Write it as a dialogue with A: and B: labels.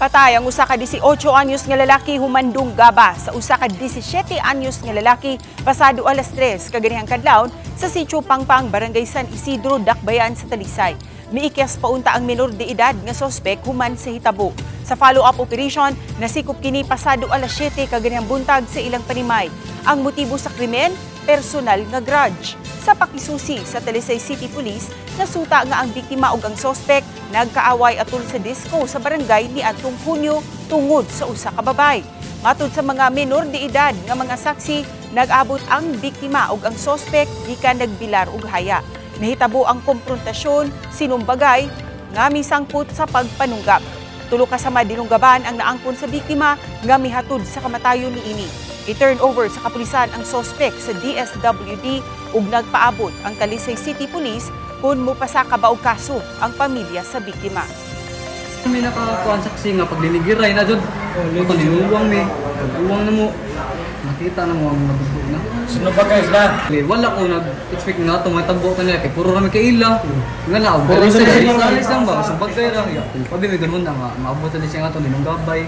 A: Patay ang usa ka 18 anyos nga lalaki humandong gaba sa usa ka 17 anyos nga lalaki pasado alas 3 kaganihang kadlawon sa sitio Pangpang, Barangay San Isidro, Dakbayan sa Talisay. Miikyas paunta ang minor de edad nga sospek human sa hitabo. Sa follow-up operation, nasikop kini pasado alas 7 kaganihang buntag sa ilang panimay. Ang motibo sa krimen, personal nga grudge. Sa pakisusi sa Talisay City Police, nasuta nga ang biktima ug ang sospek nagkaaway atol sa disco sa barangay niadtong Hunyo tungod sa usa ka babay. Matod sa mga minor de edad nga mga saksi, nag-abot ang biktima ug ang sospek gikan nagbilar og haya. Nahitabo ang komprontasyon sinumbagay nga misangpot sa pagpanunggap. Tulo ka sa madinunggaban ang naangkon sa biktima nga mihatod sa kamatayon niini. I-turn over sa kapulisan ang sospek sa DSWD ug nagpaabot ang Talisay City Police kung mupasaka ba og kaso ang pamilya sa biktima.
B: May nakakuan saksi nga pagliligiray na jud. Paniluwang mi. Uwang na mo. Nakita na mo ang nabugog na.
C: Sino ba guys ba?
B: Wala ko nag-expect nga ito, may tabo ka nila. Kaya puro kami kaila. Nga na,
C: Puro sa
B: lang ba? Sa bagay lang. Sabi may ganun na nga. Maabot na siya nga ito, ninong gabay.